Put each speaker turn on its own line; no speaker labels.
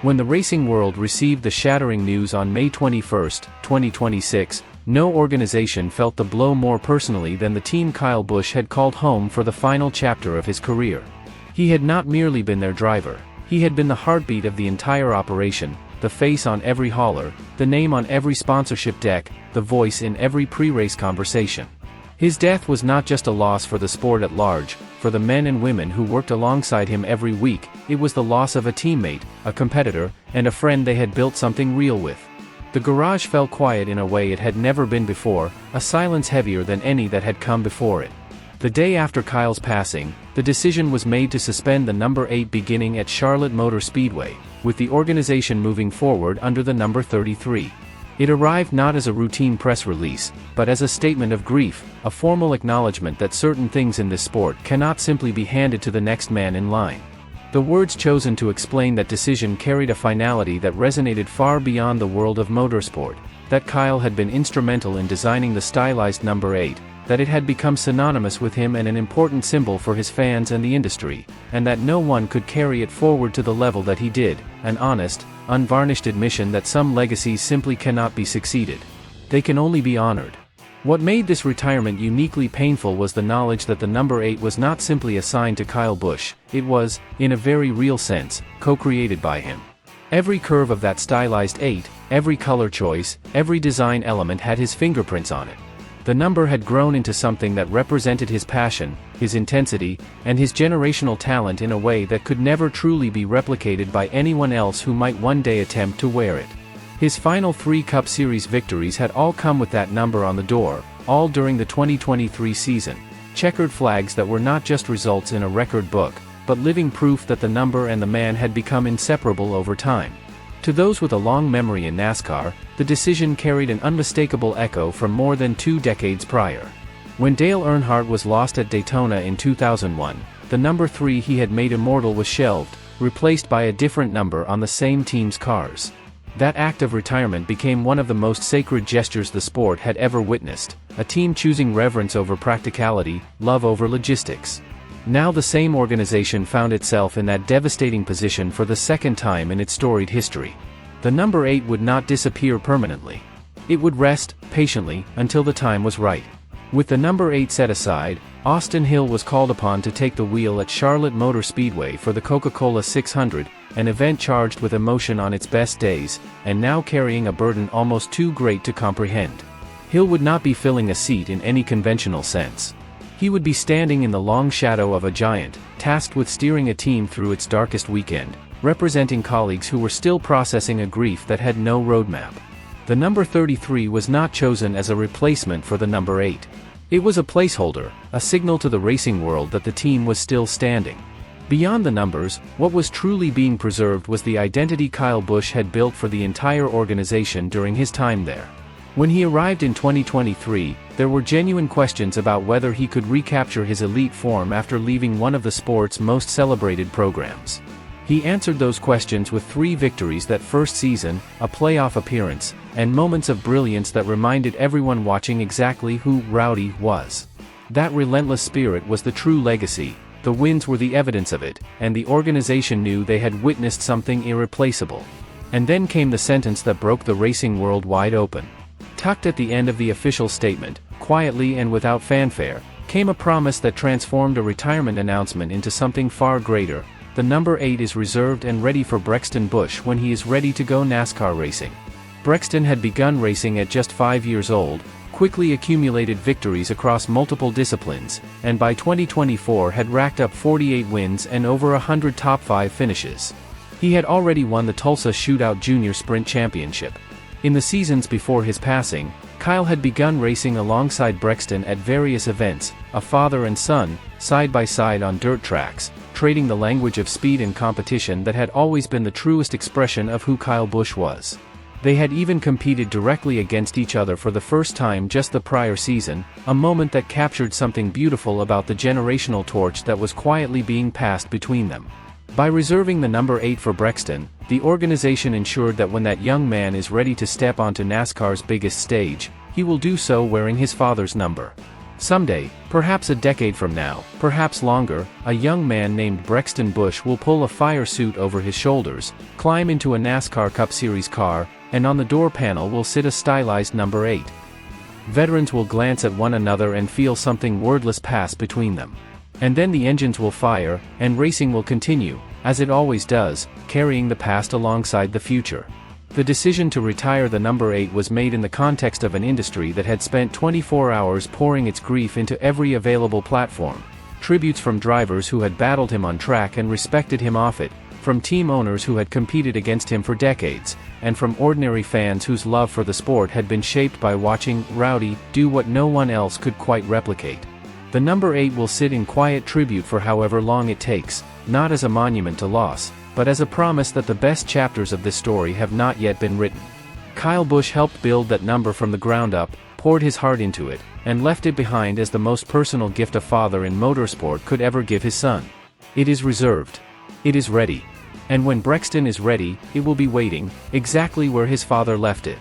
When the racing world received the shattering news on May 21, 2026, no organization felt the blow more personally than the team Kyle Busch had called home for the final chapter of his career. He had not merely been their driver, he had been the heartbeat of the entire operation, the face on every hauler, the name on every sponsorship deck, the voice in every pre-race conversation. His death was not just a loss for the sport at large, for the men and women who worked alongside him every week, it was the loss of a teammate, a competitor, and a friend they had built something real with. The garage fell quiet in a way it had never been before, a silence heavier than any that had come before it. The day after Kyle's passing, the decision was made to suspend the number 8 beginning at Charlotte Motor Speedway, with the organization moving forward under the number 33. It arrived not as a routine press release, but as a statement of grief, a formal acknowledgement that certain things in this sport cannot simply be handed to the next man in line. The words chosen to explain that decision carried a finality that resonated far beyond the world of motorsport, that Kyle had been instrumental in designing the stylized number 8, that it had become synonymous with him and an important symbol for his fans and the industry, and that no one could carry it forward to the level that he did, an honest, unvarnished admission that some legacies simply cannot be succeeded. They can only be honored. What made this retirement uniquely painful was the knowledge that the number 8 was not simply assigned to Kyle Busch, it was, in a very real sense, co-created by him. Every curve of that stylized 8, every color choice, every design element had his fingerprints on it. The number had grown into something that represented his passion, his intensity, and his generational talent in a way that could never truly be replicated by anyone else who might one day attempt to wear it. His final 3 Cup Series victories had all come with that number on the door, all during the 2023 season, checkered flags that were not just results in a record book, but living proof that the number and the man had become inseparable over time. To those with a long memory in NASCAR, the decision carried an unmistakable echo from more than 2 decades prior. When Dale Earnhardt was lost at Daytona in 2001, the number 3 he had made immortal was shelved, replaced by a different number on the same team's cars. That act of retirement became one of the most sacred gestures the sport had ever witnessed, a team choosing reverence over practicality, love over logistics. Now the same organization found itself in that devastating position for the second time in its storied history. The number 8 would not disappear permanently. It would rest, patiently, until the time was right. With the number 8 set aside, Austin Hill was called upon to take the wheel at Charlotte Motor Speedway for the Coca-Cola 600, an event charged with emotion on its best days, and now carrying a burden almost too great to comprehend. Hill would not be filling a seat in any conventional sense. He would be standing in the long shadow of a giant, tasked with steering a team through its darkest weekend, representing colleagues who were still processing a grief that had no roadmap. The number 33 was not chosen as a replacement for the number 8. It was a placeholder, a signal to the racing world that the team was still standing. Beyond the numbers, what was truly being preserved was the identity Kyle Busch had built for the entire organization during his time there. When he arrived in 2023, there were genuine questions about whether he could recapture his elite form after leaving one of the sport's most celebrated programs. He answered those questions with 3 victories that first season, a playoff appearance, and moments of brilliance that reminded everyone watching exactly who Rowdy was. That relentless spirit was the true legacy, the wins were the evidence of it, and the organization knew they had witnessed something irreplaceable. And then came the sentence that broke the racing world wide open. Tucked at the end of the official statement, quietly and without fanfare, came a promise that transformed a retirement announcement into something far greater. The number 8 is reserved and ready for Brexton Busch when he is ready to go NASCAR racing. Brexton had begun racing at just 5 years old, quickly accumulated victories across multiple disciplines, and by 2024 had racked up 48 wins and over 100 top 5 finishes. He had already won the Tulsa Shootout Junior Sprint Championship. In the seasons before his passing, Kyle had begun racing alongside Brexton at various events, a father and son, side by side on dirt tracks, trading the language of speed and competition that had always been the truest expression of who Kyle Busch was. They had even competed directly against each other for the first time just the prior season, a moment that captured something beautiful about the generational torch that was quietly being passed between them. By reserving the number 8 for Brexton, the organization ensured that when that young man is ready to step onto NASCAR's biggest stage, he will do so wearing his father's number. Someday, perhaps a decade from now, perhaps longer, a young man named Brexton Busch will pull a fire suit over his shoulders, climb into a NASCAR Cup Series car, and on the door panel will sit a stylized number 8. Veterans will glance at one another and feel something wordless pass between them. And then the engines will fire, and racing will continue, as it always does, carrying the past alongside the future. The decision to retire the number 8 was made in the context of an industry that had spent 24 hours pouring its grief into every available platform. Tributes from drivers who had battled him on track and respected him off it, from team owners who had competed against him for decades, and from ordinary fans whose love for the sport had been shaped by watching Rowdy do what no one else could quite replicate. The number 8 will sit in quiet tribute for however long it takes, not as a monument to loss, but as a promise that the best chapters of this story have not yet been written. Kyle Busch helped build that number from the ground up, poured his heart into it, and left it behind as the most personal gift a father in motorsport could ever give his son. It is reserved. It is ready. And when Brexton is ready, it will be waiting, exactly where his father left it.